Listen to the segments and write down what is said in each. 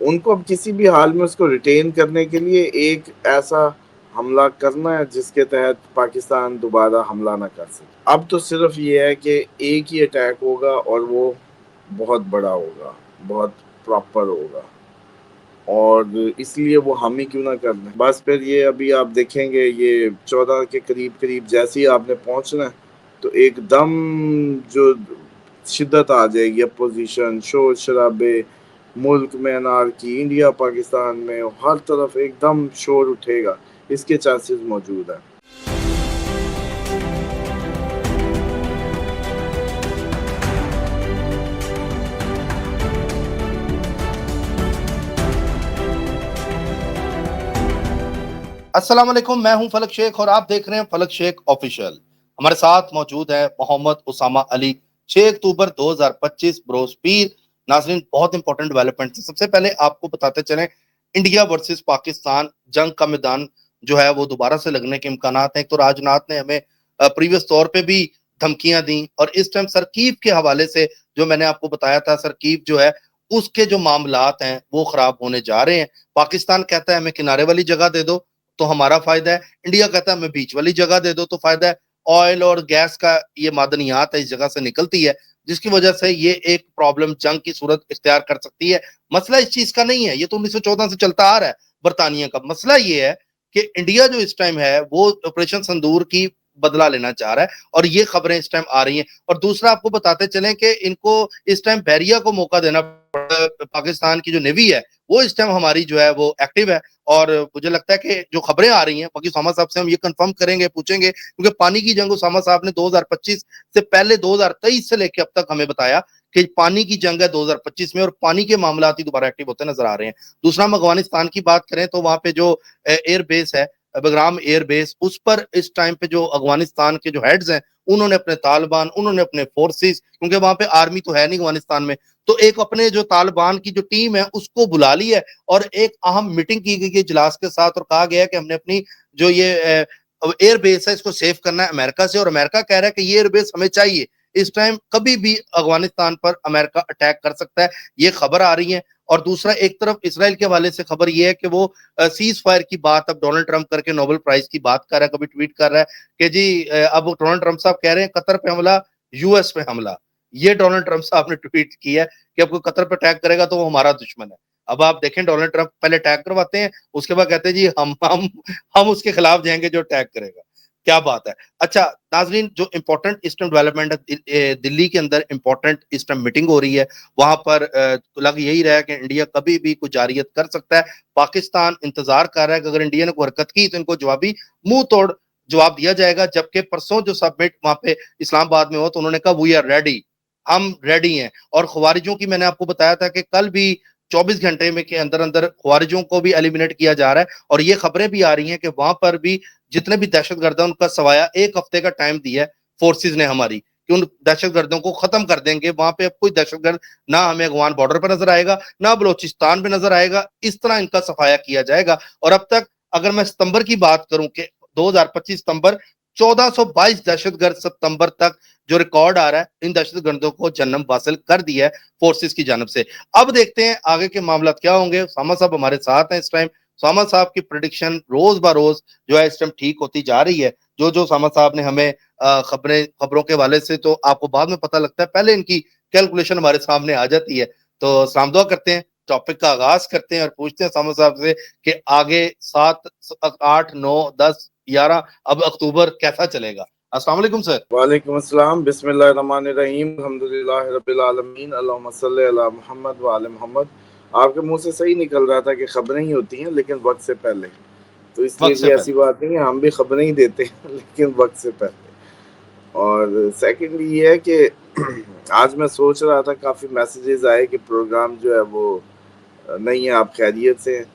ان کو اب کسی بھی حال میں اس کو ریٹین کرنے کے لیے ایک ایسا حملہ کرنا ہے جس کے تحت پاکستان دوبارہ حملہ نہ کر سکے. اب تو صرف یہ ہے کہ ایک ہی اٹیک ہوگا اور وہ بہت بڑا ہوگا, بہت پراپر ہوگا, اور اس لیے وہ ہم ہی کیوں نہ کر دیں. بس پھر یہ ابھی آپ دیکھیں گے یہ 14 کے قریب قریب جیسے ہی آپ نے پہنچنا ہے تو ایک دم جو شدت آ جائے گی, اپوزیشن, شور شرابے, ملک میں انارکی, انڈیا پاکستان میں ہر طرف ایک دم شور اٹھے گا. اس کے چانسز موجود ہیں. السلام علیکم، میں ہوں فلک شیخ اور آپ دیکھ رہے ہیں فلک شیخ آفیشیل. ہمارے ساتھ موجود ہے محمد اسامہ علی. 6 اکتوبر 2025 بروز پیر. ناظرین، بہت امپورٹنٹ ڈیولپمنٹ. سب سے پہلے آپ کو بتاتے چلیں، انڈیا ورسز پاکستان جنگ کا میدان جو ہے وہ دوبارہ سے لگنے کے امکانات ہیں. ایک تو راجناتھ نے ہمیں پریویس طور پہ بھی دھمکیاں دیں، اور اس ٹائم سرکیف کے حوالے سے جو میں نے آپ کو بتایا تھا، سرکیف جو ہے اس کے جو معاملات ہیں وہ خراب ہونے جا رہے ہیں. پاکستان کہتا ہے ہمیں کنارے والی جگہ دے دو تو ہمارا فائدہ ہے، انڈیا کہتا ہے ہمیں بیچ والی جگہ دے دو تو فائدہ ہے. آئل اور گیس کا یہ معدنیات ہے اس جگہ سے نکلتی ہے، جس کی وجہ سے یہ ایک پرابلم جنگ کی صورت اختیار کر سکتی ہے. مسئلہ اس چیز کا نہیں ہے، یہ تو 1914 سے چلتا آ رہا ہے برطانیہ کا. مسئلہ یہ ہے کہ انڈیا جو اس ٹائم ہے وہ آپریشن سندور کی بدلہ لینا چاہ رہا ہے، اور یہ خبریں اس ٹائم آ رہی ہیں. اور دوسرا آپ کو بتاتے چلیں کہ ان کو اس ٹائم بحریہ کو موقع دینا پڑا. پاکستان کی جو نیوی ہے وہ اس ٹائم ہماری جو ہے وہ ایکٹیو ہے، اور مجھے لگتا ہے کہ جو خبریں آ رہی ہیں باقی اسامہ صاحب سے ہم یہ کنفرم کریں گے، پوچھیں گے، کیونکہ پانی کی جنگ اسامہ صاحب نے 2025 سے پہلے 2023 سے لے کے اب تک ہمیں بتایا کہ پانی کی جنگ ہے 2025 میں، اور پانی کے معاملات ہی دوبارہ ایکٹیو ہوتے نظر آ رہے ہیں. دوسرا ہم افغانستان کی بات کریں تو وہاں پہ جو ایئر بیس ہے بگرام ایئر بیس، اس پر اس ٹائم پہ جو افغانستان کے جو ہیڈز ہیں انہوں نے اپنے طالبان، انہوں نے اپنے فورسز، کیونکہ وہاں پہ آرمی تو ہے نہیں افغانستان میں، تو ایک اپنے جو طالبان کی جو ٹیم ہے اس کو بلا لی ہے، اور ایک اہم میٹنگ کی گئی ہے اجلاس کے ساتھ، اور کہا گیا ہے کہ ہم نے اپنی جو یہ ایئر بیس ہے اس کو سیو کرنا ہے امریکہ سے، اور امریکہ کہہ رہا ہے کہ یہ ایئر بیس ہمیں چاہیے. اس ٹائم کبھی بھی افغانستان پر امریکہ اٹیک کر سکتا ہے، یہ خبر آ رہی ہے. اور دوسرا ایک طرف اسرائیل کے حوالے سے خبر یہ ہے کہ وہ سیز فائر کی بات اب ڈونلڈ ٹرمپ کر کے نوبل پرائز کی بات کر رہا ہے، کبھی ٹویٹ کر رہا ہے کہ جی اب ڈونلڈ ٹرمپ صاحب کہہ رہے ہیں قطر پہ حملہ، یو ایس پہ حملہ. یہ ڈونلڈ ٹرمپ صاحب نے ٹویٹ کیا ہے کہ اب کوئی قطر پہ اٹیک کرے گا تو وہ ہمارا دشمن ہے. اب آپ دیکھیں ڈونلڈ ٹرمپ پہلے اٹیک کرواتے ہیں، اس کے بعد کہتے ہیں جی ہم اس کے خلاف جائیں گے جو اٹیک کرے گا. کیا بات ہے. اچھا ناظرین، جو امپورٹنٹ اس ٹائم ڈیولپمنٹ ہے، دلی کے اندر امپورٹنٹ اس ٹائم میٹنگ ہو رہی ہے، وہاں پر لگ یہی رہا ہے کہ انڈیا کبھی بھی کوئی جارحیت کر سکتا ہے. پاکستان انتظار کر رہا ہے کہ اگر انڈیا نے کوئی حرکت کی تو ان کو جوابی منہ توڑ جواب دیا جائے گا. جبکہ پرسوں جو سبمٹ وہاں پہ اسلام آباد میں ہو تو انہوں نے کہا وی آر ریڈی، ہم ریڈی ہیں. اور خوارجوں کی میں نے آپ کو بتایا تھا کہ کل بھی 24 گھنٹے میں کے اندر اندر خوارجوں کو بھی ایلیمینیٹ کیا جا رہا ہے، اور یہ خبریں بھی آ رہی ہیں کہ وہاں پر بھی جتنے بھی دہشت گرد ہیں ان کا سوایا 1 ہفتے کا ٹائم دیا ہے فورسز نے ہماری، کہ ان دہشت گردوں کو ختم کر دیں گے. وہاں پہ اب کوئی دہشت گرد نہ ہمیں افغان بارڈر پہ نظر آئے گا، نہ بلوچستان پہ نظر آئے گا. اس طرح ان کا صفایا کیا جائے گا. اور اب تک اگر میں ستمبر کی بات کروں کہ 2025 ستمبر 1422 دہشت گرد ستمبر تک جو ریکارڈ آ رہا ہے، ان دہشت گردوں کو جنم حاصل کر دیا ہے فورسز کی جانب سے. اب دیکھتے ہیں آگے کے معاملات کیا ہوں گے. اسامہ صاحب ہمارے ساتھ ہیں اس ٹائم. اسامہ صاحب کی پریڈکشن روز بہ روز جو ہے اس ٹائم ٹھیک ہوتی جا رہی ہے. جو اسامہ صاحب نے ہمیں خبروں کے حوالے سے تو آپ کو بعد میں پتہ لگتا ہے، پہلے ان کی کیلکولیشن ہمارے سامنے آ جاتی ہے. تو سلام دعا کرتے ہیں، ٹاپک کا آغاز کرتے ہیں اور پوچھتے ہیں اسامہ صاحب سے کہ آگے 7 8 9 10 11 اب اکتوبر کیسا چلے گا. السلام علیکم سر. وعلیکم السلام. بسم اللہ الرحمن الرحیم. الحمدللہ رب العالمین. اللہم صلی علی محمد وعلی محمد. آپ کے منہ سے صحیح نکل رہا تھا کہ خبریں ہی ہوتی ہیں لیکن وقت سے پہلے، تو اس لیے وقت سے کوئی ایسی پہلے بات نہیں ہے، ہم بھی خبریں ہی دیتے ہیں لیکن وقت سے پہلے. اور سیکنڈلی یہ ہے کہ آج میں سوچ رہا تھا، کافی میسیجز آئے کہ پروگرام جو ہے وہ نہیں ہے، آپ خیریت سے ہیں.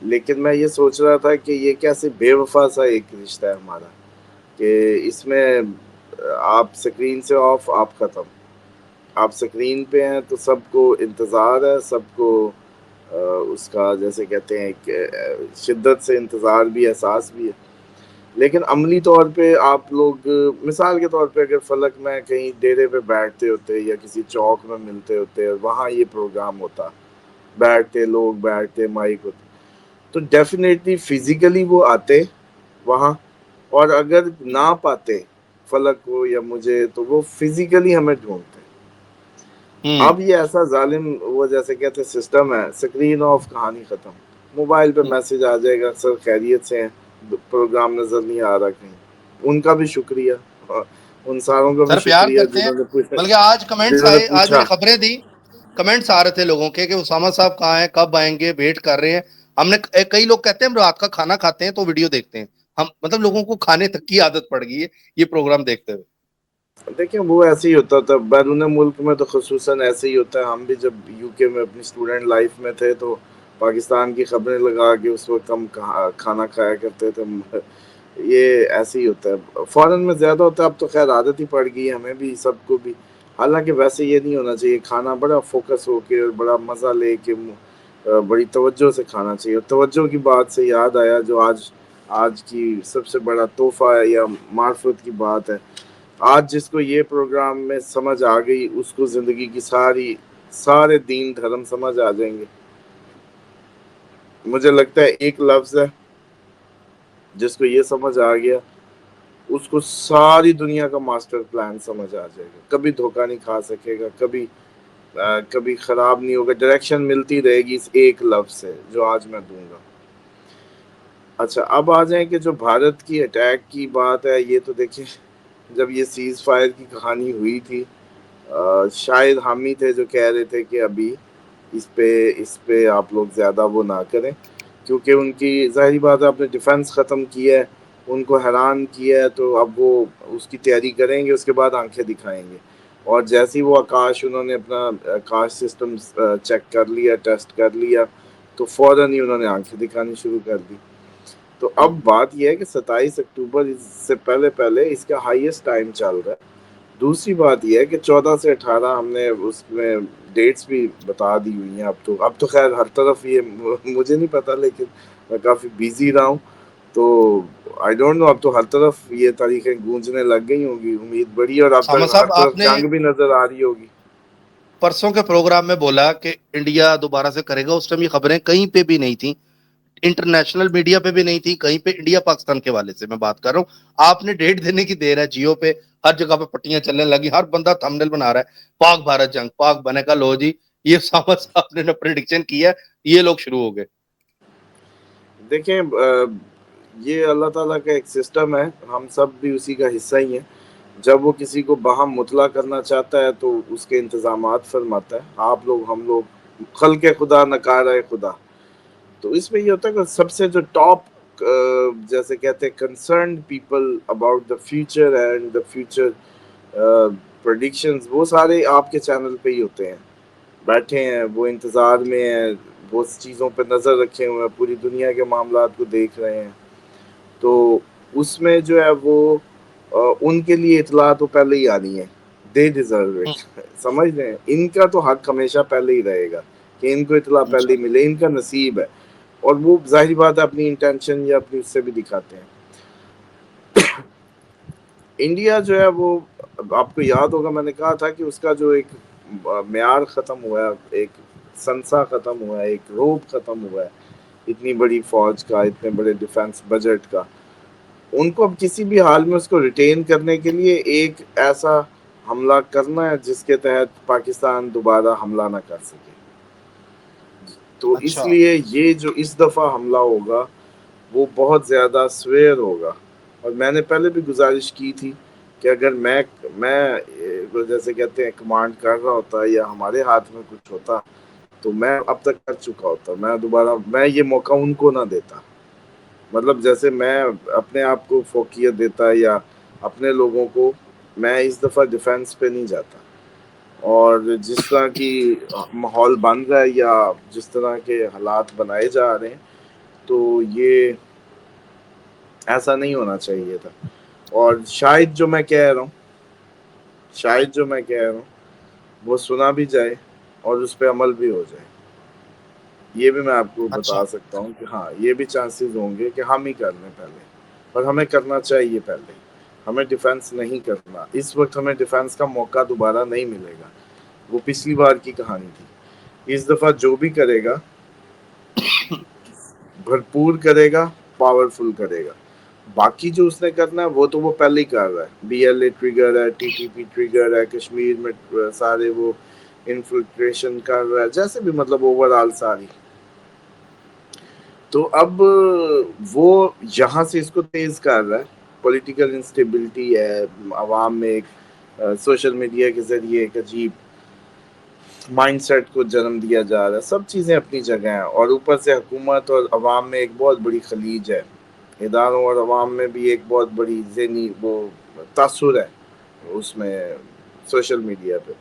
لیکن میں یہ سوچ رہا تھا کہ یہ کیسے بے وفا سا ایک رشتہ ہے ہمارا، کہ اس میں آپ سکرین سے آف، آپ ختم. آپ سکرین پہ ہیں تو سب کو انتظار ہے، سب کو اس کا جیسے کہتے ہیں کہ شدت سے انتظار بھی، احساس بھی ہے. لیکن عملی طور پہ آپ لوگ، مثال کے طور پہ اگر فلک میں کہیں ڈیرے پہ بیٹھتے ہوتے یا کسی چوک میں ملتے ہوتے اور وہاں یہ پروگرام ہوتا، بیٹھتے لوگ بیٹھتے مائک ہوتے تو ڈیفینیٹلی فزیکلی وہ آتے وہاں, اور اگر نہ پاتے فلک کو یا مجھے تو وہ فزیکلی ہمیں ڈھونڈتے. اب یہ ایسا ظالم وہ جیسے کہتے سسٹم ہے, اسکرین آف کہانی ختم, موبائل پہ میسج آ جائے گا سر خیریت سے ہیں, پروگرام نظر نہیں آ رہا کہیں. ان کا بھی شکریہ, ان ساروں کا بھی سر پیار شکریہ کرتے ہیں, جنہوں نے پوچھا, بلکہ آج کمنٹس جنہوں نے آئے, آج میں پوچھا. نے خبریں دی, کمنٹس آ رہے تھے لوگوں کے کہ اسامہ صاحب کہاں ہیں, کب آئیں گے, ویٹ کر رہے ہیں. ہم نے کئی لوگ کہتے ہیں ہم رات کا کھانا کھاتے ہیں تو ویڈیو دیکھتے ہیں. ہم مطلب لوگوں کو کھانے تک کی عادت پڑ گئی ہے یہ پروگرام دیکھتے ہوئے. دیکھیں وہ ایسے ہی ہوتا تھا بیرون ملک میں, تو خصوصاً ایسے ہی ہوتا ہے. ہم بھی جب یو کے میں اپنی اسٹوڈنٹ لائف میں تھے تو پاکستان کی خبریں لگا کے اس وقت ہم کھانا کھایا کرتے تھے. یہ ایسے ہی ہوتا ہے, فورن میں زیادہ ہوتا ہے. اب تو خیر عادت ہی پڑ گئی ہے ہمیں بھی, سب کو بھی. حالانکہ ویسے یہ نہیں ہونا چاہیے, کھانا بڑا فوکس ہو کے اور بڑا مزہ لے کے بڑی توجہ سے کھانا چاہیے. اور توجہ کی بات سے یاد آیا جو آج کی سب سے بڑا تحفہ ہے یا معرفت کی بات ہے, آج جس کو یہ پروگرام میں سمجھ آ گئی اس کو زندگی کی سارے دین دھرم سمجھ آ جائیں گے. مجھے لگتا ہے ایک لفظ ہے جس کو یہ سمجھ آ گیا اس کو ساری دنیا کا ماسٹر پلان سمجھ آ جائے گا. کبھی دھوکہ نہیں کھا سکے گا, کبھی خراب نہیں ہوگا. ڈائریکشن ملتی رہے گی اس ایک لفظ سے جو آج میں دوں گا. اچھا اب آ جائیں کہ جو بھارت کی اٹیک کی بات ہے, یہ تو دیکھیں جب یہ سیز فائر کی کہانی ہوئی تھی, شاید ہم ہی تھے جو کہہ رہے تھے کہ ابھی اس پہ آپ لوگ زیادہ وہ نہ کریں, کیونکہ ان کی ظاہری بات ہے اپنے ڈیفنس ختم کی ہے, ان کو حیران کیا ہے, تو اب وہ اس کی تیاری کریں گے, اس کے بعد آنکھیں دکھائیں گے. اور جیسے ہی وہ انہوں نے اپنا آکاش سسٹم چیک کر لیا, ٹیسٹ کر لیا, تو فوراً ہی انہوں نے آنکھیں دکھانی شروع کر دی. تو اب بات یہ ہے کہ 27 اکتوبر سے پہلے اس کا ہائیسٹ ٹائم چل رہا ہے. دوسری بات یہ ہے کہ 14 سے 18 ہم نے اس میں ڈیٹس بھی بتا دی ہوئی ہیں. اب تو خیر ہر طرف یہ مجھے نہیں پتا, لیکن میں کافی بیزی رہا ہوں تو آئی ڈونٹ نو, اب تو ہر طرف یہ تاریخیں گونجنے لگ گئی ہوں گی, امید بڑی, اور اب اسامہ تک ہر صاحب آپ طرف نے جنگ بھی نظر آ رہی ہوگی. پرسوں کے پروگرام میں بولا کہ انڈیا دوبارہ سے کرے گا, اس ٹائم یہ خبریں کہیں پہ بھی نہیں تھیں, انٹرنیشنل میڈیا پہ بھی نہیں تھی, کہیں پہ انڈیا پاکستان کے والے سے میں بات کر رہا ہوں. آپ نے ڈیٹ دینے کی دیر ہے, جیو پہ ہر جگہ پہ پٹیاں چلنے لگی, ہر بندہ تھمبنیل بنا رہا ہے پاک بھارت جنگ, پاک بنے کا لو جی, یہ سامد صاحب نے پریڈکشن کیا, یہ لوگ شروع ہو گئے. دیکھیں یہ اللہ تعالیٰ کا ایک سسٹم ہے, ہم سب بھی اسی کا حصہ ہی ہیں. جب وہ کسی کو باہم مطلع کرنا چاہتا ہے تو اس کے انتظامات فرماتا ہے. آپ لوگ ہم لوگ خلق خدا نکارہ خدا, تو اس میں یہ ہوتا ہے کہ سب سے جو ٹاپ جیسے کہتے ہیں concerned people about the future and the future predictions, وہ سارے آپ کے چینل پہ ہی ہوتے ہیں, بیٹھے ہیں, وہ انتظار میں ہیں, وہ چیزوں پہ نظر رکھے ہوئے ہیں, پوری دنیا کے معاملات کو دیکھ رہے ہیں. تو اس میں جو ہے وہ ان کے لیے اطلاع تو پہلے ہی آنی ہے, دے ڈیزرو اٹ, سمجھ رہے ہیں, ان کا تو حق ہمیشہ پہلے ہی رہے گا کہ ان کو اطلاع پہلے ہی ملے, ان کا نصیب ہے. اور وہ ظاہری بات ہے اپنی انٹینشن یا اپنی اس سے بھی دکھاتے ہیں. انڈیا جو ہے وہ آپ کو یاد ہوگا میں نے کہا تھا کہ اس کا جو ایک معیار ختم ہوا ہے, ایک سنسا ختم ہوا ہے, ایک روپ ختم ہوا ہے اتنی بڑی فوج کا, اتنے بڑے ڈیفنس بجٹ کا. ان کو اب کسی بھی حال میں اس کو ریٹین کرنے کے لیے ایک ایسا حملہ کرنا ہے جس کے تحت پاکستان دوبارہ حملہ نہ کر سکے. تو اس اچھا, لیے یہ جو اس دفعہ حملہ ہوگا وہ بہت زیادہ سویر ہوگا. اور میں نے پہلے بھی گزارش کی تھی کہ اگر میں جیسے کہتے ہیں کمانڈ کر رہا ہوتا یا ہمارے ہاتھ میں کچھ ہوتا تو میں اب تک کر چکا ہوتا, میں یہ موقع ان کو نہ دیتا. مطلب جیسے میں اپنے آپ کو فوقیت دیتا یا اپنے لوگوں کو, میں اس دفعہ ڈیفینس پہ نہیں جاتا. اور جس طرح کی ماحول بن رہا ہے یا جس طرح کے حالات بنائے جا رہے ہیں, تو یہ ایسا نہیں ہونا چاہیے تھا. اور شاید جو میں کہہ رہا ہوں وہ سنا بھی جائے اور اس پہ عمل بھی ہو جائے. یہ بھی میں آپ کو اچھا, بتا سکتا ہوں کہ ہاں یہ بھی چانسز ہوں گے کہ ہم ہی کر لیں پہلے, اور ہمیں کرنا چاہیے پہلے. ہمیں ڈیفینس نہیں کرنا, اس وقت ہمیں ڈیفینس کا موقع دوبارہ نہیں ملے گا, وہ پچھلی بار کی کہانی تھی. اس دفعہ جو بھی کرے گا بھرپور کرے گا، پاورفل کرے گا. باقی جو اس نے کرنا ہے وہ تو وہ پہلے ہی کر رہا ہے. بی ایل اے ٹریگر ہے، ٹی ٹی پی ٹریگر ہے، کشمیر میں سارے وہ انفلٹریشن کر رہا ہے، جیسے بھی مطلب اوور آل ساری. تو اب وہ یہاں سے اس کو تیز کر رہا ہے. پولیٹیکل انسٹیبلٹی ہے عوام میں، ایک سوشل میڈیا کے ذریعے ایک عجیب مائنڈ سیٹ کو جنم دیا جا رہا ہے. سب چیزیں اپنی جگہ ہیں، اور اوپر سے حکومت اور عوام میں ایک بہت بڑی خلیج ہے. اداروں اور عوام میں بھی ایک بہت بڑی ذہنی وہ تاثر ہے اس میں، سوشل میڈیا پہ.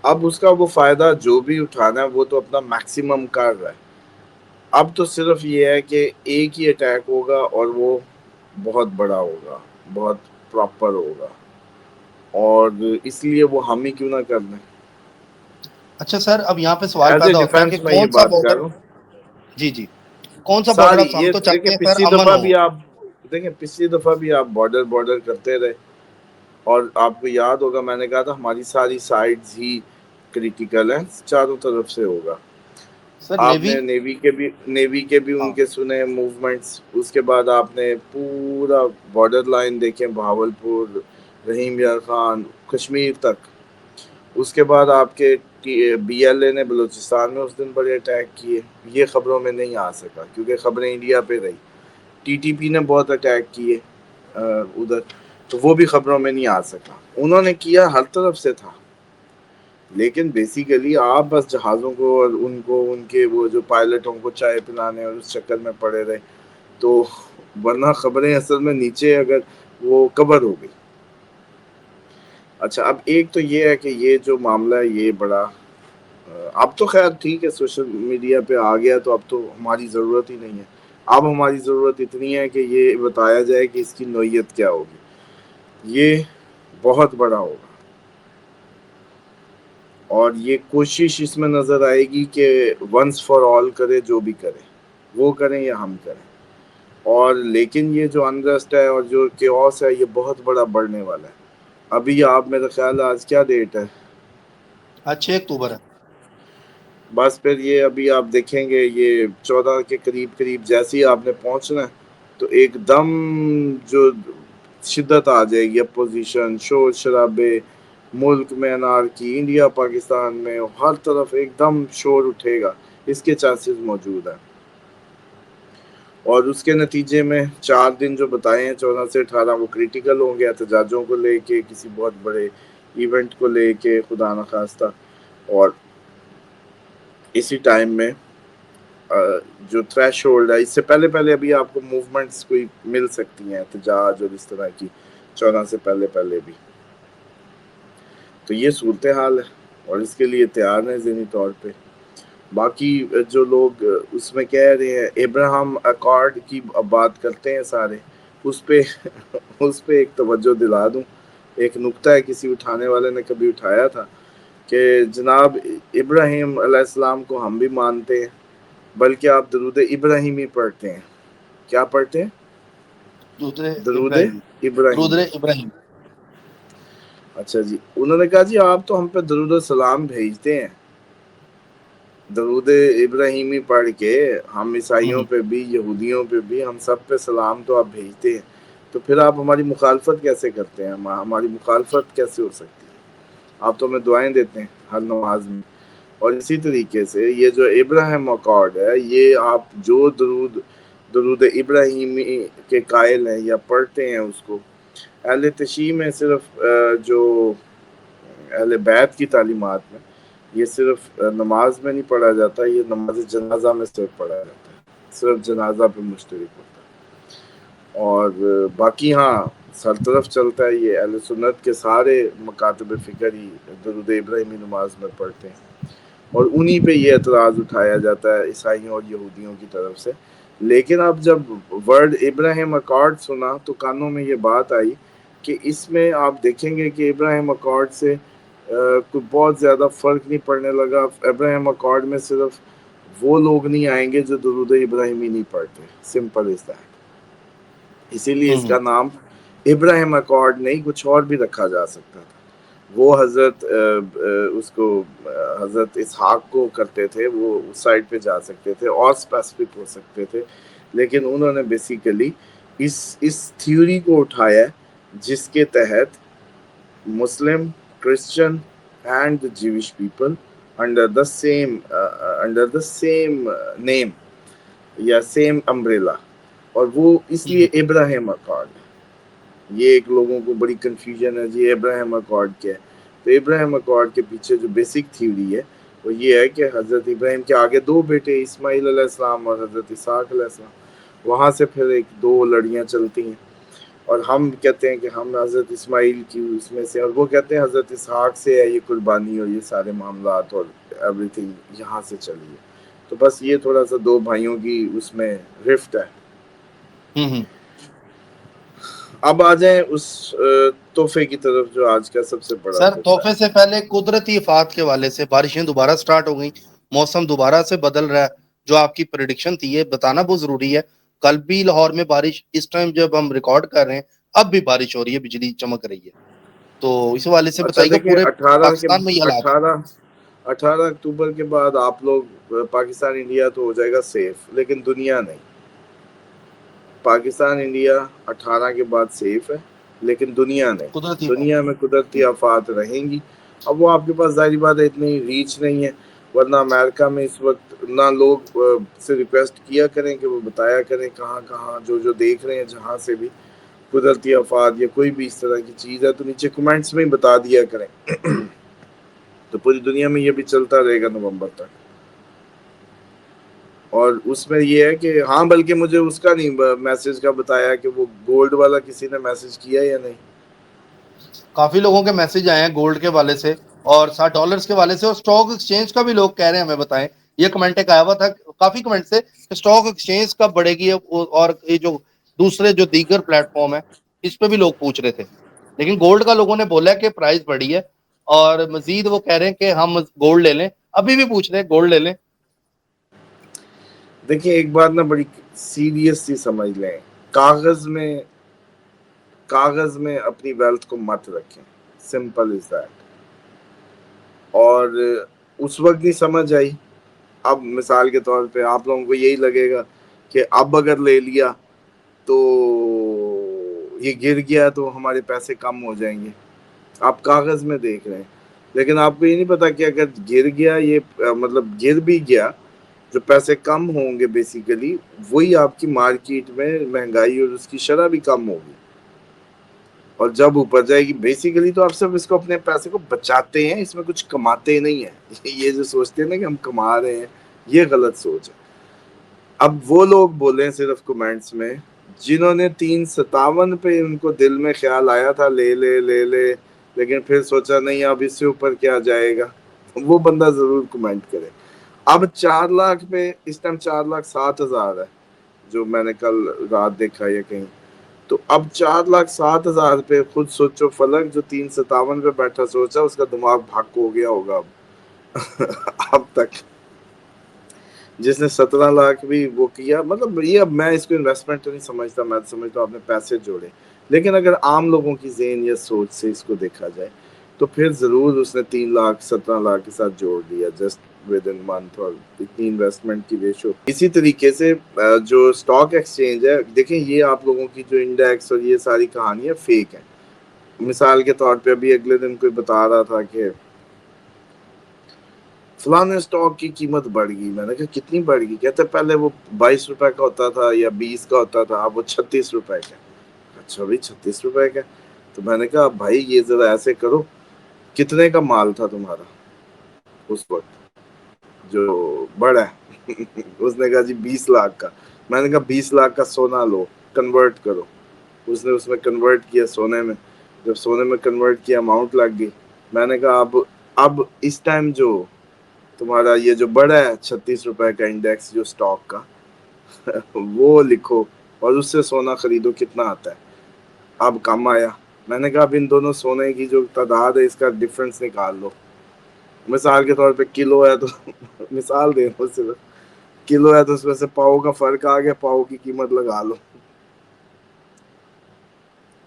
اب اس کا وہ فائدہ جو بھی اٹھانا ہے وہ تو اپنا میکسیمم کر رہا ہے. اب تو صرف یہ ہے کہ ایک ہی اٹیک ہوگا اور وہ بہت بڑا ہوگا، بہت پراپر ہوگا، اور اس لیے وہ ہم ہی کیوں نہ کر لیں. اچھا سر، اب یہاں پہ سوال ایز اے پیدا ہوتا ہے کہ ڈیفینس میں یہ کون سا بات کر بارڈر، رہا ہوں. جی جی، کون سا بارڈر ساری اب ہم یہ تو دیکھیں، چاہتے ہیں سر پچھلی امن دفعہ ہو. بھی آپ دیکھیں، پچھلی دفعہ بھی آپ بارڈر کرتے رہے، اور آپ کو یاد ہوگا میں نے کہا تھا ہماری ساری سائڈز ہی کریٹیکل ہیں، چاروں طرف سے ہوگا. سر آپ نیوی، نے نیوی کے بھی ان ہاں کے سنے موومنٹس. اس کے بعد آپ نے پورا بارڈر لائن دیکھیں، بہاولپور، رحیم یار خان، کشمیر تک. اس کے بعد آپ کے بی ایل اے نے بلوچستان میں اس دن بڑے اٹیک کیے. یہ خبروں میں نہیں آ سکا کیونکہ خبریں انڈیا پہ رہی. ٹی ٹی پی نے بہت اٹیک کیے ادھر، تو وہ بھی خبروں میں نہیں آ سکا. انہوں نے کیا ہر طرف سے تھا، لیکن بیسیکلی آپ بس جہازوں کو اور ان کو ان کے وہ جو پائلٹوں کو چائے پلانے اور اس چکر میں پڑے رہے. تو ورنہ خبریں اصل میں نیچے اگر وہ کور ہو گئی. اچھا، اب ایک تو یہ ہے کہ یہ جو معاملہ ہے یہ بڑا، اب تو خیر ٹھیک ہے سوشل میڈیا پہ آ گیا تو اب تو ہماری ضرورت ہی نہیں ہے. اب ہماری ضرورت اتنی ہے کہ یہ بتایا جائے کہ اس کی نوعیت کیا ہوگی. یہ بہت بڑا ہوگا، اور یہ کوشش اس میں نظر آئے گی کہ ونس فار آل کرے، جو بھی کرے وہ کریں یا ہم کریں. اور لیکن یہ جو انریسٹ ہے اور جو کیوس ہے یہ بہت بڑا بڑھنے والا ہے. ابھی آپ میرا خیال ہے آج کیا ڈیٹ ہے؟ آج 6 اکتوبر ہے. بس پھر یہ ابھی آپ دیکھیں گے یہ 14 کے قریب جیسے ہی آپ نے پہنچنا ہے تو ایک دم جو شدت آ جائے گی، اپوزیشن، شور شرابے، ملک میں انارکی، انڈیا پاکستان میں ہر طرف ایک دم شور اٹھے گا. اس کے چانسز موجود ہیں. اور اس کے نتیجے میں 4 دن جو بتائے ہیں 14 سے 18 وہ کریٹیکل ہوں گے احتجاجوں کو لے کے، کسی بہت بڑے ایونٹ کو لے کے خدا نخواستہ. اور اسی ٹائم میں جو تھریش ہولڈ ہے، اس سے پہلے ابھی آپ کو موومنٹس کوئی مل سکتی ہیں احتجاج اور اس طرح کی 14 سے پہلے بھی. تو یہ صورتحال ہے اور اس کے لیے تیار ہیں ذہنی طور پہ. باقی جو لوگ اس میں کہہ رہے ہیں ابراہم اکارڈ کی بات کرتے ہیں سارے، اس پہ ایک توجہ دلا دوں. ایک نقطہ ہے، کسی اٹھانے والے نے کبھی اٹھایا تھا کہ جناب ابراہیم علیہ السلام کو ہم بھی مانتے ہیں، بلکہ آپ درود ابراہیمی پڑھتے ہیں. کیا پڑھتے ہیں؟ درود ابراہیمی. ابراہیم. اچھا جی، انہوں نے کہا جی آپ تو ہم پہ درود السلام بھیجتے ہیں، درود ابراہیمی پڑھ کے ہم عیسائیوں پہ بھی، یہودیوں پہ بھی، ہم سب پہ سلام تو آپ بھیجتے ہیں، تو پھر آپ ہماری مخالفت کیسے کرتے ہیں؟ ہماری مخالفت کیسے ہو سکتی ہے؟ آپ تو ہمیں دعائیں دیتے ہیں ہر نماز میں. اور اسی طریقے سے یہ جو ابراہیم اکارڈ ہے، یہ آپ جو درود ابراہیمی کے قائل ہیں یا پڑھتے ہیں اس کو، اہل تشیع میں صرف جو اہل بیت کی تعلیمات میں یہ صرف نماز میں نہیں پڑھا جاتا، یہ نماز جنازہ میں صرف پڑھا جاتا ہے، صرف جنازہ پہ مشترک ہوتا ہے. اور باقی ہاں ہر طرف چلتا ہے، یہ اہل سنت کے سارے مکاتب فکر ہی درود ابراہیمی نماز میں پڑھتے ہیں، اور انہی پہ یہ اعتراض اٹھایا جاتا ہے عیسائیوں اور یہودیوں کی طرف سے. لیکن اب جب ورڈ ابراہیم اکارڈ سنا تو کانوں میں یہ بات آئی کہ اس میں آپ دیکھیں گے کہ ابراہیم اکارڈ سے کوئی بہت زیادہ فرق نہیں پڑنے لگا. ابراہیم اکارڈ میں صرف وہ لوگ نہیں آئیں گے جو درود ابراہیمی نہیں پڑھتے، سمپل از دیٹ. اسی لیے اس کا نام ابراہیم اکارڈ نہیں کچھ اور بھی رکھا جا سکتا تھا. وہ حضرت اس کو حضرت اسحاق کو کرتے تھے، وہ اس سائڈ پہ جا سکتے تھے اور اسپیسیفک ہو سکتے تھے، لیکن انہوں نے بیسیکلی اس تھیوری کو اٹھایا جس کے تحت Muslim, Christian and Jewish people under the same name یا سیم امبریلا، اور وہ اس لیے ابراہیم اکارڈ ہے۔ یہ ایک لوگوں کو بڑی کنفیوژن ہے جی ابراہیم اکارڈ کیا ہے، تو ابراہیم اکارڈ کے پیچھے جو بیسک تھیوری ہے وہ یہ ہے کہ حضرت ابراہیم کے آگے دو بیٹے اسماعیل علیہ السلام اور حضرت اسحاق علیہ السلام، وہاں سے پھر ایک دو لڑیاں چلتی ہیں، اور ہم کہتے ہیں کہ ہم حضرت اسماعیل کی اس میں سے، اور وہ کہتے ہیں حضرت اسحاق سے ہے یہ قربانی اور یہ سارے معاملات اور ایوری تھنگ یہاں سے چلی ہے۔ تو بس یہ تھوڑا سا دو بھائیوں کی اس میں رفٹ ہے۔ اب آ جائیں اس تحفے کی طرف جو آج کا سب سے بڑا سر تحفہ تحفے سے پہلے قدرتی آفات کے حوالے سے بارشیں دوبارہ سٹارٹ ہو گئیں، موسم دوبارہ سے بدل رہا ہے، جو آپ کی پریڈکشن تھی یہ بتانا بہت ضروری ہے۔ کل بھی لاہور میں بارش، اس ٹائم جب ہم ریکارڈ کر رہے ہیں اب بھی بارش ہو رہی ہے، بجلی چمک رہی ہے، تو اس حوالے سے اچھا بتائیے گا دیکھیں پورے پاکستان میں یہ حالات۔ 18 اکتوبر کے بعد آپ لوگ پاکستان انڈیا تو ہو جائے گا سیف، لیکن دنیا نہیں۔ پاکستان انڈیا 18 کے بعد سیف ہے، لیکن دنیا نہیں۔ قدرتی دنیا میں قدرتی آفات رہیں گی، اب وہ آپ کے پاس ظاہری بات ہے اتنی ریچ نہیں ہے، ورنہ امریکہ میں اس وقت نہ لوگ سے ریکویسٹ کیا کریں کہ وہ بتایا کریں کہاں کہاں جو دیکھ رہے ہیں جہاں سے بھی قدرتی آفات یا کوئی بھی اس طرح کی چیز ہے تو نیچے کمنٹس میں بتا دیا کریں۔ تو پوری دنیا میں یہ بھی چلتا رہے گا نومبر تک۔ اور اس میں یہ ہے کہ ہاں، بلکہ مجھے اس کا نہیں میسج کا بتایا کہ وہ گولڈ والا کسی نے میسج کیا یا نہیں۔ کافی لوگوں کے میسج آئے ہیں گولڈ کے والے سے اور $60 کے والے سے، اور سٹاک ایکسچینج کا بھی لوگ کہہ رہے ہیں ہمیں بتائیں۔ یہ کمنٹ ایک آیا ہوا تھا کافی کمنٹ سے کہ سٹاک ایکسچینج کب بڑھے گی، اور یہ جو دوسرے جو دیگر پلیٹ فارم ہے اس پہ بھی لوگ پوچھ رہے تھے، لیکن گولڈ کا لوگوں نے بولا کہ پرائز بڑھی ہے، اور مزید وہ کہہ رہے ہیں کہ ہم گولڈ لے لیں، ابھی بھی پوچھ رہے ہیں گولڈ لے لیں۔ دیکھیں ایک بات نا بڑی سیریس سی سمجھ لیں، کاغذ میں اپنی ویلتھ کو مت رکھیں، سمپل از دیٹ۔ اور اس وقت نہیں سمجھ آئی، اب مثال کے طور پہ آپ لوگوں کو یہی لگے گا کہ اب اگر لے لیا تو یہ گر گیا تو ہمارے پیسے کم ہو جائیں گے، آپ کاغذ میں دیکھ رہے ہیں، لیکن آپ کو یہ نہیں پتا کہ اگر گر گیا، یہ مطلب گر بھی گیا، جو پیسے کم ہوں گے بیسیکلی وہی آپ کی مارکیٹ میں مہنگائی اور اس کی شرح بھی کم ہوگی، اور جب اوپر جائے گی بیسیکلی تو آپ صرف اس کو اپنے پیسے کو بچاتے ہیں، اس میں کچھ کماتے نہیں ہیں۔ یہ جو سوچتے ہیں نا کہ ہم کما رہے ہیں، یہ غلط سوچ ہے۔ اب وہ لوگ بولیں صرف کمنٹس میں جنہوں نے 357 پہ ان کو دل میں خیال آیا تھا لے لے لے لے، لیکن پھر سوچا نہیں اب اس سے اوپر کیا جائے گا، وہ بندہ ضرور کمنٹ کرے۔ اب 4 لاکھ پہ اس ٹائم 4,07,000 ہے، جو میں نے کل رات دیکھا یا کہیں، تو اب 4,07,000 پہ خود سوچو فلک جو 357 پہ بیٹھا سوچا اس کا دماغ بھک ہو گیا ہوگا اب تک، جس نے 17 لاکھ بھی وہ کیا، مطلب یہ اب میں اس کو انویسٹمنٹ تو نہیں سمجھتا، میں سمجھتا ہوں آپ نے پیسے جوڑے، لیکن اگر عام لوگوں کی ذہن یا سوچ سے اس کو دیکھا جائے تو پھر ضرور اس نے 3 لاکھ 17 لاکھ کے ساتھ جوڑ دیا جسٹ ود ان منتھ، اور اتنی انویسٹمنٹ کی ریشو۔ اسی طریقے سے جو سٹاک ایکسچینج ہے، دیکھیں یہ آپ لوگوں کی جو انڈیکس اور یہ ساری کہانیاں فیک ہیں۔ مثال کے طور پہ ابھی اگلے دن کوئی بتا رہا تھا کہ فلاں اسٹاک کی قیمت بڑھ گئی، میں نے کہا کتنی بڑھ گئی؟ کہتے پہلے وہ 22 روپے کا ہوتا تھا یا 20 کا ہوتا تھا، اب وہ 36 روپے کا۔ اچھا بھائی 36 روپے کا، تو میں نے کہا بھائی یہ ذرا ایسے کرو، کتنے کا مال تھا تمہارا اس وقت جو بڑا ہے؟ اس نے کہا جی 20 لاکھ کا۔ میں نے کہا 20 لاکھ کا سونا لو، کنورٹ کرو۔ اس نے اس میں کنورٹ کیا سونے میں، جب سونے میں کنورٹ کیا اماؤنٹ لگ گئی۔ میں نے کہا اب اس ٹائم جو تمہارا یہ جو بڑا ہے 36 روپے کا انڈیکس جو سٹاک کا وہ لکھو اور اس سے سونا خریدو، کتنا آتا ہے؟ اب کم آیا۔ میں نے کہا اب ان دونوں سونے کی جو تعداد ہے اس کا ڈفرنس نکال لو، مثال کے طور پہ کلو ہے تو مثال دے رہا ہوں صرف، کلو ہے تو اس میں سے پاؤ کا فرق آ گیا، پاؤ کی قیمت لگا لو،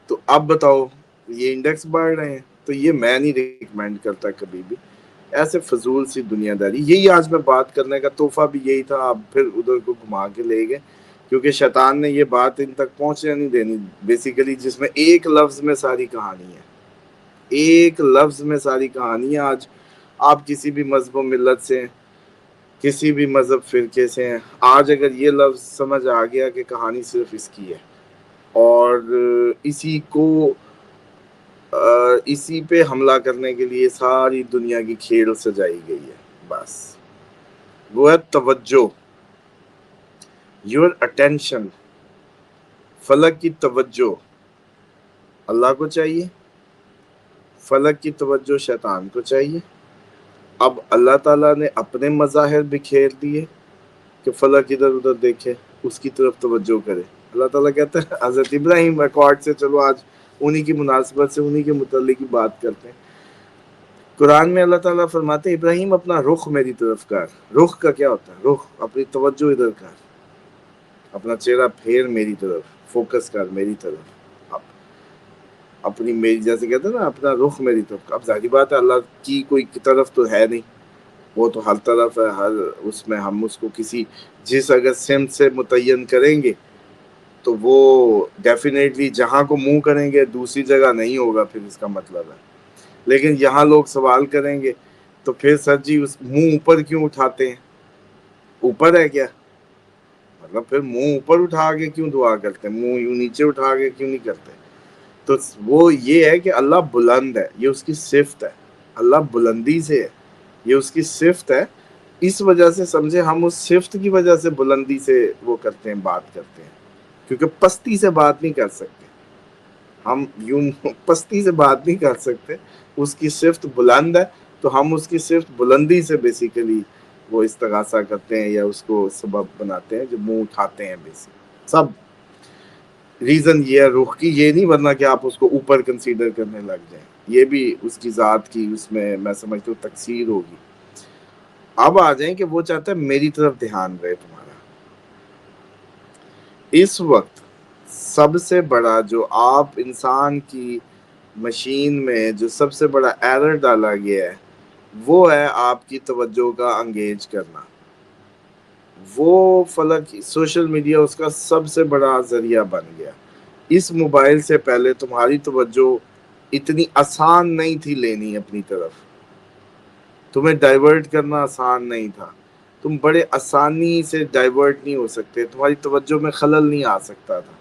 تو اب بتاؤ یہ انڈیکس بڑھ رہے ہیں تو یہ میں نہیں ریکمینڈ کرتا کبھی بھی، ایسے فضول سی دنیا داری. یہی آج میں بات کرنے کا تحفہ بھی یہی تھا. آپ پھر ادھر کو گھما کے لے گئے کیونکہ شیطان نے یہ بات ان تک پہنچنے نہیں دینی بیسیکلی، جس میں ایک لفظ میں ساری کہانی ہے. ایک لفظ میں ساری کہانی ہے. آج آپ کسی بھی مذہب و ملت سے ہیں، کسی بھی مذہب فرقے سے ہیں، آج اگر یہ لفظ سمجھ آ گیا کہ کہانی صرف اس کی ہے اور اسی کو اسی پہ حملہ کرنے کے لیے ساری دنیا کی کھیل سجائی گئی ہے. بس وہ ہے توجہ، یور اٹینشن. فلک کی توجہ اللہ کو چاہیے، فلک کی توجہ شیطان کو چاہیے. اب اللہ تعالیٰ نے اپنے مظاہر بکھیر دیے کہ فلک ادھر ادھر دیکھے، اس کی طرف توجہ کرے. اللہ تعالیٰ کہتا ہے حضرت ابراہیم ریکارڈ سے، چلو آج انہی کی مناسبت سے انہی کے متعلق کی بات کرتے ہیں. قرآن میں اللہ تعالیٰ فرماتے ہیں ابراہیم اپنا رخ میری طرف کر. رخ کا کیا ہوتا ہے؟ رخ، اپنی توجہ ادھر کر، اپنا چہرہ پھیر میری طرف، فوکس کر میری طرف، اپنی میری جیسے کہتے ہیں نا اپنا رخ میری طرف. اب ظاہری بات ہے اللہ کی کوئی طرف تو ہے نہیں، وہ تو ہر طرف ہے. ہر اس میں ہم اس کو کسی جس اگر سمت سے متعین کریں گے تو وہ ڈیفینیٹلی جہاں کو منہ کریں گے دوسری جگہ نہیں ہوگا، پھر اس کا مطلب ہے. لیکن یہاں لوگ سوال کریں گے تو پھر سر جی اس منہ اوپر کیوں اٹھاتے ہیں؟ اوپر ہے کیا؟ مطلب پھر منہ اوپر اٹھا کے کیوں دعا کرتے ہیں؟ منہ یوں نیچے اٹھا کے کیوں نہیں کرتے؟ تو وہ یہ ہے کہ اللہ بلند ہے، یہ اس کی صفت ہے. اللہ بلندی سے ہے، یہ اس کی صفت ہے. اس وجہ سے سمجھے ہم اس صفت کی وجہ سے بلندی سے وہ کرتے ہیں، بات کرتے ہیں، کیونکہ پستی سے بات نہیں کر سکتے. ہم یوں پستی سے بات نہیں کر سکتے. اس کی صفت بلند ہے تو ہم اس کی صفت بلندی سے بیسیکلی وہ استغاثہ کرتے ہیں یا اس کو سبب بناتے ہیں جو منہ اٹھاتے ہیں. بیسیکلی سب ریزن یہ ہے رخ کی، یہ نہیں ورنہ کہ آپ اس کو اوپر کنسیڈر کرنے لگ جائیں. یہ بھی اس کی ذات کی اس میں سمجھتا ہوں تقصیر ہوگی. اب آ جائیں کہ وہ چاہتا ہے میری طرف دھیان رہے تمہارا. اس وقت سب سے بڑا جو آپ انسان کی مشین میں جو سب سے بڑا ایرر ڈالا گیا ہے وہ ہے آپ کی توجہ کا انگیج کرنا. وہ فلک سوشل میڈیا اس کا سب سے بڑا ذریعہ بن گیا. اس موبائل سے پہلے تمہاری توجہ اتنی آسان نہیں تھی لینی اپنی طرف، تمہیں ڈائیورٹ کرنا آسان نہیں تھا. تم بڑے آسانی سے ڈائیورٹ نہیں ہو سکتے، تمہاری توجہ میں خلل نہیں آ سکتا تھا.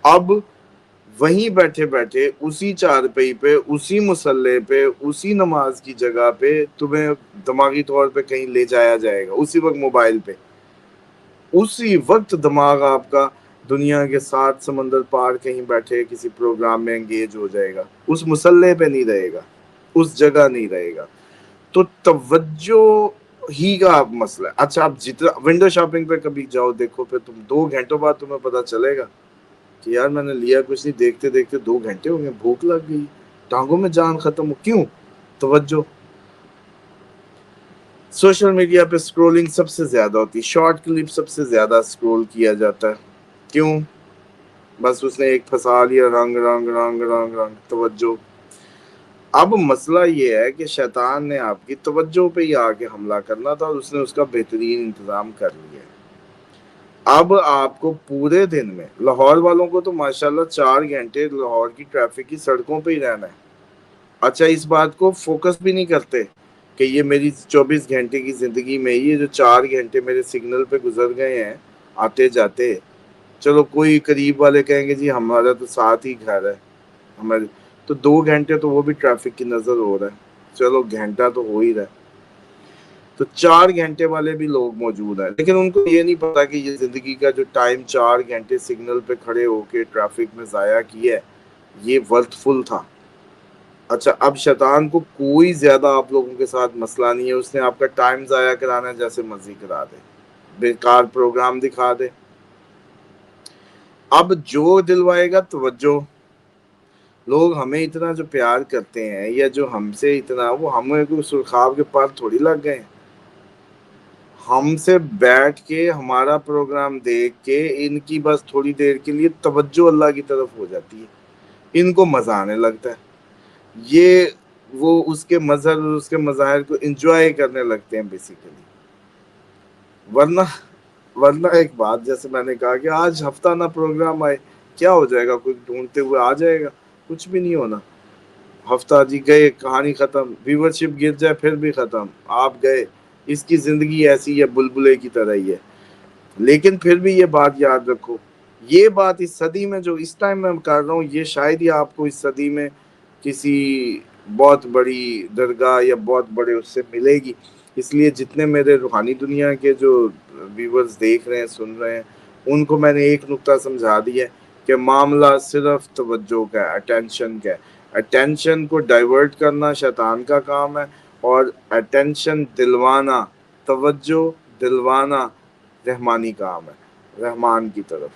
اب وہیں بیٹھے بیٹھے اسی چارپائی پہ، اسی مصلے پہ، اسی نماز کی جگہ پہ تمہیں دماغی طور پہ کہیں لے جایا جائے گا. اسی وقت موبائل پہ، اسی وقت دماغ آپ کا دنیا کے 7 سمندر پار کہیں بیٹھے کسی پروگرام میں انگیج ہو جائے گا. اس مصلے پہ نہیں رہے گا، اس جگہ نہیں رہے گا. تو توجہ ہی کا مسئلہ ہے. اچھا آپ جتنا ونڈو شاپنگ پہ کبھی جاؤ دیکھو، پھر تم 2 گھنٹوں بعد تمہیں پتا چلے گا کہ یار میں نے لیا کچھ نہیں، دیکھتے دیکھتے 2 گھنٹے ہو گئے، بھوک لگ گئی، ٹانگوں میں جان ختم ہو. کیوں؟ توجہ. سوشل میڈیا پہ سکرولنگ سب سے زیادہ ہوتی ہے، شارٹ کلپ سب سے زیادہ سکرول کیا جاتا ہے. کیوں؟ بس اس نے ایک پھنسا لیا، رنگ رنگ رنگ رنگ رنگ توجہ. اب مسئلہ یہ ہے کہ شیطان نے آپ کی توجہ پہ ہی آ کے حملہ کرنا تھا اور اس نے اس کا بہترین انتظام کر لیا. اب آپ کو پورے دن میں، لاہور والوں کو تو ماشاءاللہ 4 گھنٹے لاہور کی ٹریفک کی سڑکوں پہ ہی رہنا ہے. اچھا اس بات کو فوکس بھی نہیں کرتے کہ یہ میری 24 گھنٹے کی زندگی میں یہ جو 4 گھنٹے میرے سگنل پہ گزر گئے ہیں آتے جاتے، چلو کوئی قریب والے کہیں گے جی ہمارا تو ساتھ ہی گھر ہے، ہمارے تو 2 گھنٹے تو وہ بھی ٹریفک کی نظر ہو رہا ہے، چلو گھنٹہ تو ہو ہی رہا ہے. تو 4 گھنٹے والے بھی لوگ موجود ہیں، لیکن ان کو یہ نہیں پتا کہ یہ زندگی کا جو ٹائم 4 گھنٹے سگنل پہ کھڑے ہو کے ٹریفک میں ضائع کیا ہے یہ ورتھ فل تھا. اچھا اب شیطان کو کوئی زیادہ آپ لوگوں کے ساتھ مسئلہ نہیں ہے، اس نے آپ کا ٹائم ضائع کرانا ہے، جیسے مرضی کرا دے، بیکار پروگرام دکھا دے. اب جو دلوائے گا توجہ. لوگ ہمیں اتنا جو پیار کرتے ہیں یا جو ہم سے اتنا، وہ ہمیں کوئی سرخاب کے پار تھوڑی لگ گئے. ہم سے بیٹھ کے ہمارا پروگرام دیکھ کے ان کی بس تھوڑی دیر کے لیے توجہ اللہ کی طرف ہو جاتی ہے، ان کو مزہ آنے لگتا ہے. یہ وہ اس کے مظہر اور اس کے مظاہر کو انجوائے کرنے لگتے ہیں بیسیکلی. ورنہ ایک بات جیسے میں نے کہا کہ آج ہفتہ نہ پروگرام آئے کیا ہو جائے گا؟ کوئی ڈھونڈتے ہوئے آ جائے گا؟ کچھ بھی نہیں ہونا. ہفتہ جی گئے، کہانی ختم. ویورشپ گر جائے پھر بھی ختم، آپ گئے. اس کی زندگی ایسی ہے، بلبلے کی طرح ہی ہے. لیکن پھر بھی یہ بات یاد رکھو، یہ بات اس صدی میں جو اس ٹائم میں کر رہا ہوں، یہ شاید ہی آپ کو اس صدی میں کسی بہت بڑی درگاہ یا بہت بڑے اس سے ملے گی. اس لیے جتنے میرے روحانی دنیا کے جو ویورز دیکھ رہے ہیں، سن رہے ہیں، ان کو میں نے ایک نقطہ سمجھا دیا ہے کہ معاملہ صرف توجہ کا ہے، اٹینشن کا ہے. اٹینشن کو ڈائیورٹ کرنا شیطان کا کام ہے، اور اٹینشن دلوانا، توجہ دلوانا رحمانی کام ہے، رحمان کی طرف.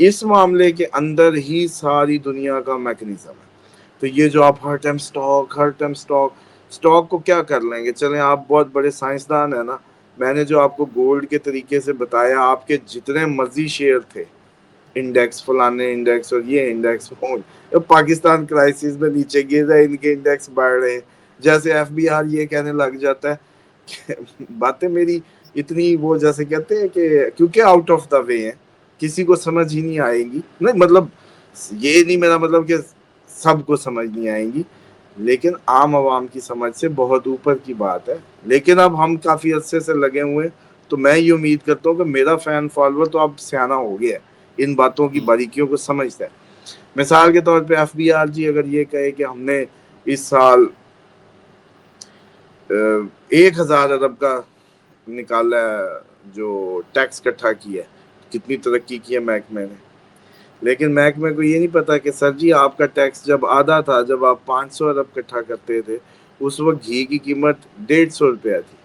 اس معاملے کے اندر ہی ساری دنیا کا میکنزم ہے. تو یہ جو آپ ہر ٹائم سٹاک کو کیا کر لیں گے؟ چلیں آپ بہت بڑے سائنسدان ہیں نا، میں نے جو آپ کو گولڈ کے طریقے سے بتایا، آپ کے جتنے مرضی شیئر تھے، انڈیکس فلانے انڈیکس اور یہ انڈیکس، پاکستان کرائسس میں نیچے گر رہے، ان کے انڈیکس بڑھ رہے ہیں. جیسے ایف بی آر یہ کہنے لگ جاتا ہے کہ باتیں میری اتنی وہ جیسے کہتے ہیں کہ کیونکہ آؤٹ آف دا وے ہیں، کسی کو سمجھ ہی نہیں آئے گی. نہیں مطلب یہ نہیں میرا مطلب کہ سب کو سمجھ نہیں آئیں گی، لیکن عام عوام کی سمجھ سے بہت اوپر کی بات ہے. لیکن اب ہم کافی عرصے سے لگے ہوئے، تو میں یہ امید کرتا ہوں کہ میرا فین فالوور تو اب سیانہ ہو گیا ہے، ان باتوں کی باریکیوں کو سمجھتا ہے. مثال کے طور پہ ایف بی آر جی اگر یہ کہے کہ ہم نے اس سال 1,000 ارب کا نکالا ہے، جو ٹیکس اکٹھا کیا ہے، کتنی ترقی کی ہے محکمے نے. لیکن محکمے کو یہ نہیں پتا کہ سر جی آپ کا ٹیکس جب آدھا تھا، جب آپ 500 ارب اکٹھا کرتے تھے، اس وقت گھی کی قیمت 150 روپیہ تھی،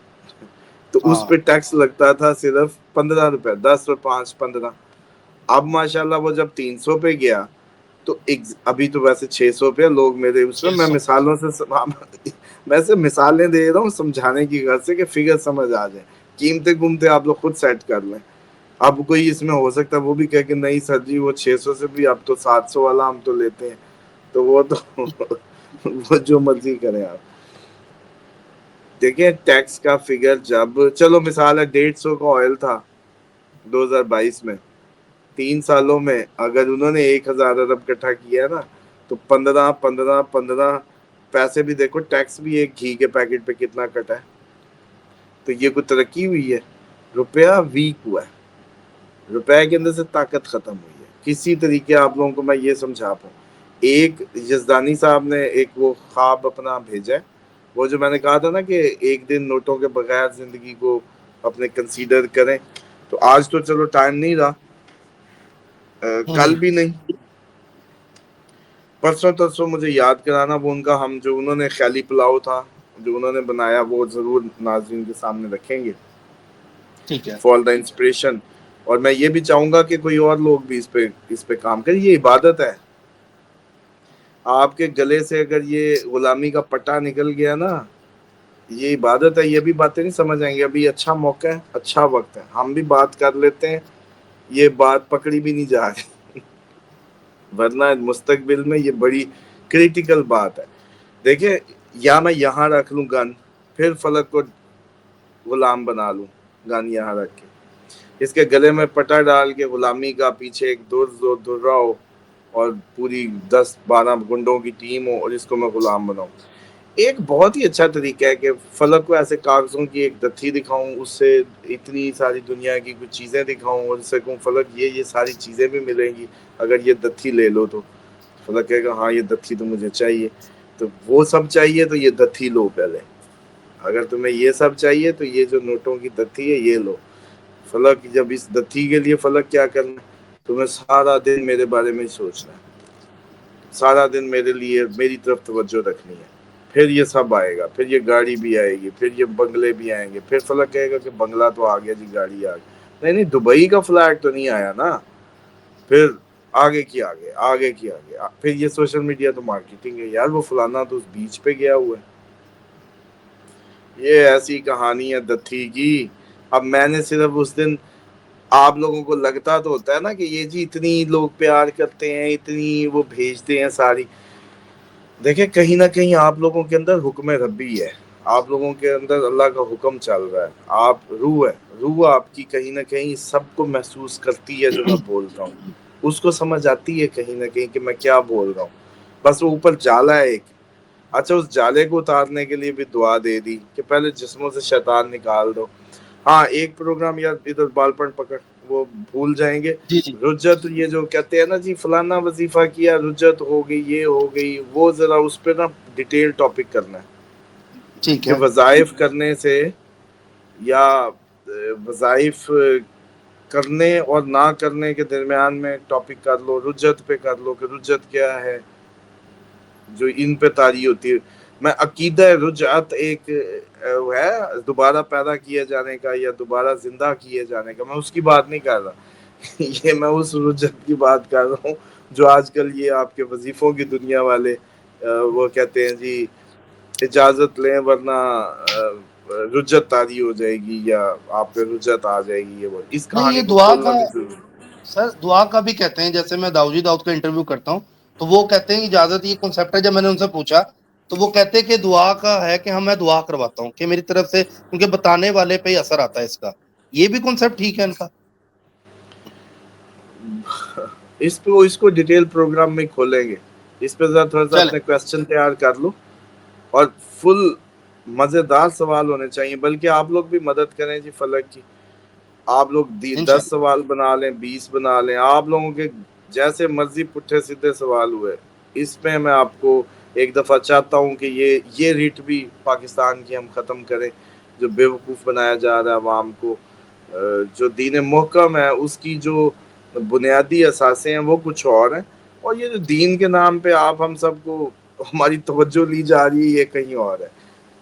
تو اس ہاں پہ ٹیکس لگتا تھا صرف 15 روپے، 10 اور 5 15. اب ماشاءاللہ وہ جب 300 پہ گیا تو ابھی تو ویسے 600 پہ لوگ میرے اس میں 600 مثالوں سے میں سے مثالیں دے رہا ہوں سمجھانے کی غرض سے کہ فگر سمجھ آ جائے. قیمتیں گمتے آپ لوگ خود سیٹ کر لیں. اب کوئی اس میں ہو سکتا ہے وہ بھی کہے کہ نہیں سر جی وہ 600 سے بھی اب تو 700 والا ہم تو لیتے ہیں، تو وہ تو وہ جو مرضی کریں آپ. دیکھیں ٹیکس کا فگر جب چلو مثال ہے 150 کا آئل تھا 2022 میں، 3 سالوں میں اگر انہوں نے 1,000 ارب اکٹھا کیا ہے نا، تو 15 پیسے بھی دیکھو، ٹیکس بھی ایک گھی کے پیکٹ پہ کتنا کٹا ہے. تو یہ کوئی ترقی ہوئی ہے؟ روپیہ ویک ہوا ہے، روپے کے اندر سے طاقت ختم ہوئی ہے. کسی طریقے آپ لوگوں کو میں یہ سمجھا پاؤں. ایک یزدانی صاحب نے ایک وہ خواب اپنا بھیجا ہے، وہ جو میں نے کہا تھا نا کہ ایک دن نوٹوں کے بغیر زندگی کو اپنے کنسیڈر کریں. تو آج تو چلو ٹائم نہیں رہا، کل بھی نہیں، پرسوں ترسوں مجھے یاد کرانا وہ ان کا، ہم جو انہوں نے خیالی پلاؤ تھا جو انہوں نے بنایا وہ ضرور ناظرین کے سامنے رکھیں گے ٹھیک ہے. For the inspiration. اور میں یہ بھی چاہوں گا کہ کوئی اور لوگ بھی اس پہ کام کریں. یہ عبادت ہے. آپ کے گلے سے اگر یہ غلامی کا پٹا نکل گیا نا، یہ عبادت ہے. یہ بھی باتیں نہیں سمجھ آئیں گی. ابھی اچھا موقع ہے، اچھا وقت ہے، ہم بھی بات کر لیتے ہیں. یہ بات پکڑی بھی نہیں جا رہی، ورنہ مستقبل میں یہ بڑی کریٹیکل بات ہے. دیکھیں یا میں یہاں رکھ لوں گن، پھر فلک کو غلام بنا لوں، گن یہاں رکھ کے، اس کے گلے میں پٹا ڈال کے غلامی کا پیچھے ایک در رہا ہو اور پوری 10-12 گنڈوں کی ٹیم ہو اور اس کو میں غلام بناؤں. ایک بہت ہی اچھا طریقہ ہے کہ فلک کو ایسے کاغذوں کی ایک دتھی دکھاؤں، اس سے اتنی ساری دنیا کی کچھ چیزیں دکھاؤں اور اس سے کہوں فلک یہ ساری چیزیں بھی ملیں گی اگر یہ دتھی لے لو. تو فلک کہے گا ہاں یہ دتھی تو مجھے چاہیے. تو وہ سب چاہیے تو یہ دتھی لو پہلے. اگر تمہیں یہ سب چاہیے تو یہ جو نوٹوں کی دتھی ہے یہ لو. فلک جب اس دتھی کے لیے فلک کیا کرنا، تمہیں سارا دن میرے بارے میں سوچنا ہے، سارا دن میرے لیے میری طرف توجہ رکھنی ہے. پھر یہ سب آئے گا، پھر یہ گاڑی بھی آئے گی، پھر یہ بنگلے بھی آئیں گے. پھر فلک کہے گا کہ بنگلہ تو آ گیا جی، گاڑی آ گئی. نہیں دبئی کا فلیٹ تو نہیں آیا نا. پھر آگے کی آگے، آگے کی آگے، پھر یہ سوشل میڈیا تو مارکیٹنگ ہے یار. وہ فلانا تو اس بیچ پہ گیا ہوا ہے. یہ ایسی کہانی ہے دتھی کی. اب میں نے صرف اس دن، آپ لوگوں کو لگتا تو ہوتا ہے نا کہ یہ جی اتنی لوگ پیار کرتے ہیں، اتنی وہ بھیجتے ہیں ساری. دیکھیں کہیں نہ کہیں آپ لوگوں کے اندر حکم ربی ہے، آپ لوگوں کے اندر اللہ کا حکم چل رہا ہے، آپ روح ہے، روح آپ کی کہیں نہ کہیں سب کو محسوس کرتی ہے جو میں بول رہا ہوں، اس کو سمجھ آتی ہے کہیں نہ کہیں کہ میں کیا بول رہا ہوں، بس وہ اوپر جالا ہے ایک. اچھا اس جالے کو اتارنے کے لیے بھی دعا دے دی کہ پہلے جسموں سے شیطان نکال دو. ہاں ایک پروگرام یا ادھر بال پن پکڑ وہ بھول جائیں گے. جی جی رجت یہ جو کہتے ہیں نا جی فلانا وظیفہ کیا رجت ہو گئی یہ ہو گئی وہ ذرا اس پہ نا ڈیٹیل ٹاپک کرنا ہے ٹھیک کہ ہے. وظائف کرنے سے یا وظائف کرنے اور نہ کرنے کے درمیان میں ٹاپک کر لو، رجت پہ کر لو کہ رجت کیا ہے جو ان پہ طاری ہوتی ہے. میں عقیدہ رجعت ایک ہے دوبارہ پیدا کیے جانے کا یا دوبارہ زندہ کیے جانے کا، میں اس کی بات نہیں کر رہا یہ میں اس رجت کی بات کر رہا ہوں جو آج کل یہ آپ کے وظیفوں کی دنیا والے وہ کہتے ہیں جی اجازت لیں ورنہ رجت طاری ہو جائے گی یا آپ پہ رجت آ جائے گی. یہ وہ اس نہیں یہ کہانی کو دعا کھولنا کا بھی ضروری ہے. سر دعا کا بھی کہتے ہیں، جیسے میں داؤد داؤد کا انٹرویو کرتا ہوں تو وہ کہتے ہیں اجازت یہ کنسیپٹ ہے. جب میں نے ان سے پوچھا تو وہ کہتے ہیں کہ دعا کا ہے کہ میں دعا کرواتا ہوں کہ میری طرف سے ان کے بتانے والے پہ ہی اثر آتا ہے اس کا. یہ بھی کنسیپٹ ٹھیک ہے ان کا؟ اس کو ڈیٹیل پروگرام میں کھولیں گے. اس پہ ذرا تھوڑا سا چلے اپنے کوسچن تیار کر لو اور فل مزیدار سوال ہونے چاہیے، بلکہ آپ لوگ بھی مدد کریں جی فلک کی. آپ لوگ 10 انشاءاللہ. سوال بنا لیں 20 بنا لیں، آپ لوگوں کے جیسے مرضی پٹھے سیدھے سوال ہوئے. اس میں میں آپ کو ایک دفعہ چاہتا ہوں کہ یہ ریٹ بھی پاکستان کی ہم ختم کریں جو بیوقوف بنایا جا رہا ہے عوام کو. جو دین محکم ہے اس کی جو بنیادی اثاثے ہیں وہ کچھ اور ہیں، اور یہ جو دین کے نام پہ آپ ہم سب کو ہماری توجہ لی جا رہی ہے یہ کہیں اور ہے.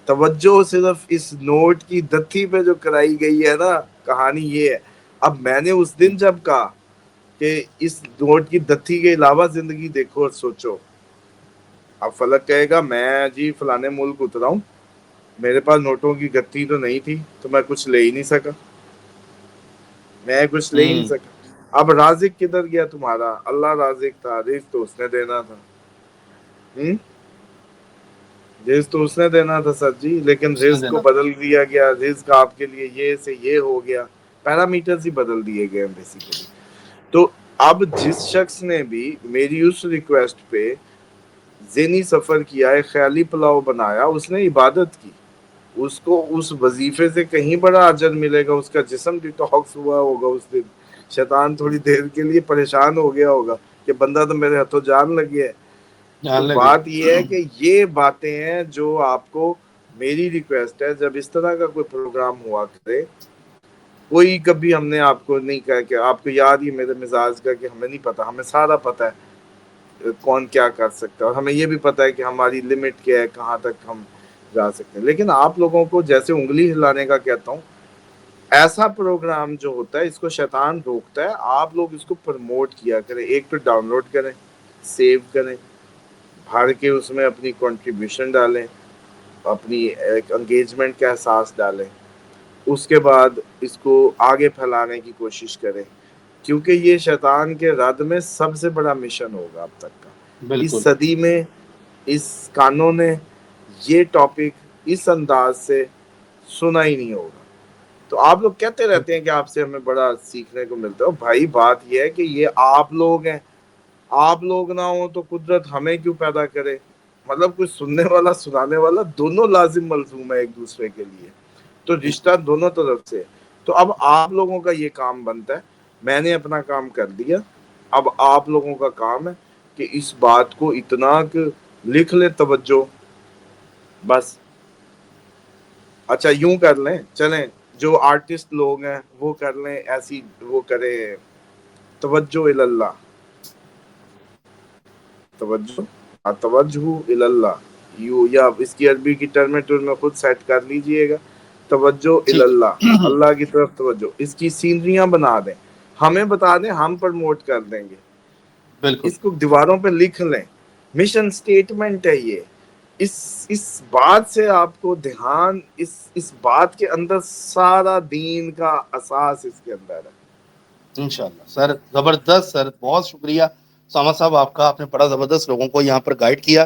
توجہ صرف اس نوٹ کی دتھی پہ جو کرائی گئی ہے نا، کہانی یہ ہے. اب میں نے اس دن جب کہا کہ اس نوٹ کی دتھی کے علاوہ زندگی دیکھو اور سوچو، اب فلک کہے گا میں جی فلانے ملک اترا ہوں، میرے پاس نوٹوں کی گتی تو نہیں تھی تو میں کچھ لے ہی نہیں سکا، میں کچھ لے ہی نہیں سکا. اب رازق کدھر گیا تمہارا؟ اللہ رازق تھا، رزق تو اس نے دینا تھا. رزق تو اس نے دینا تھا سر جی، لیکن اس نے رزق کو دینا. بدل دیا گیا. رزق آپ کے لیے یہ سے یہ ہو گیا، پیرامیٹرز ہی بدل دیے گئے بیسیکلی. تو اب جس شخص نے بھی میری اس ریکویسٹ پہ ذہنی سفر کیا ہے، خیالی پلاؤ بنایا، اس نے عبادت کی، اس کو اس وظیفے سے کہیں بڑا اجر ملے گا. اس کا جسم ڈیٹاکس ہوا ہوگا اس دن، شیطان تھوڑی دیر کے لیے پریشان ہو گیا ہوگا کہ بندہ تو میرے ہاتھوں جان لگ گیا ہے. تو جان لگے. بات یہ ہے کہ یہ باتیں ہیں جو آپ کو میری ریکویسٹ ہے جب اس طرح کا کوئی پروگرام ہوا کرے. کوئی کبھی ہم نے آپ کو نہیں کہا کہ آپ کو یاد ہی میرے مزاج کا کہ ہمیں نہیں پتا، ہمیں سارا پتا ہے کون کیا کر سکتا ہے، اور ہمیں یہ بھی پتا ہے کہ ہماری لمٹ کیا ہے، کہاں تک ہم جا سکتے ہیں. لیکن آپ لوگوں کو جیسے انگلی ہلانے کا کہتا ہوں، ایسا پروگرام جو ہوتا ہے اس کو شیطان روکتا ہے. آپ لوگ اس کو پروموٹ کیا کریں، ایک تو ڈاؤن لوڈ کریں، سیو کریں، بھر کے اس میں اپنی کنٹریبیوشن ڈالیں، اپنی ایک انگیجمنٹ کا احساس ڈالیں. اس کے بعد اس کو آگے پھیلانے کی کوشش کریں، کیونکہ یہ شیطان کے رد میں سب سے بڑا مشن ہوگا اب تک کا. اس بالکل. صدی میں اس کانوں نے یہ ٹاپک اس انداز سے سنا ہی نہیں ہوگا. تو آپ لوگ کہتے رہتے ہیں کہ آپ سے ہمیں بڑا سیکھنے کو ملتا ہے. بھائی بات یہ ہے کہ یہ آپ لوگ ہیں، آپ لوگ نہ ہوں تو قدرت ہمیں کیوں پیدا کرے؟ مطلب کوئی سننے والا سنانے والا دونوں لازم ملزوم ہے ایک دوسرے کے لیے، تو رشتہ دونوں طرف سے. تو اب آپ لوگوں کا یہ کام بنتا ہے، میں نے اپنا کام کر دیا، اب آپ لوگوں کا کام ہے کہ اس بات کو اتنا کہ لکھ لیں توجہ بس. اچھا یوں کر لیں، چلیں جو آرٹسٹ لوگ ہیں وہ کر لیں ایسی، وہ کریں توجہ اللہ، توجہ اللہ یو، یا اس کی عربی کی ٹرم میں خود سیٹ کر لیجئے گا. توجہ ٹھیک اللہ، ہے. اللہ کی طرف توجہ. اس کی سینریاں بنا دیں، ہمیں بتا دیں، ہم پروموٹ کر دیں گے. بالکل. اس کو دیواروں پہ لکھ لیں، مشن سٹیٹمنٹ ہے یہ. اس بات سے آپ کو دھیان، اس بات کے اندر سارا دین کا اساس اس کے اندر ہے. انشاءاللہ سر زبردست سر، بہت شکریہ ساما صاحب آپ کا. آپ نے بڑا زبردست لوگوں کو یہاں پر گائیڈ کیا.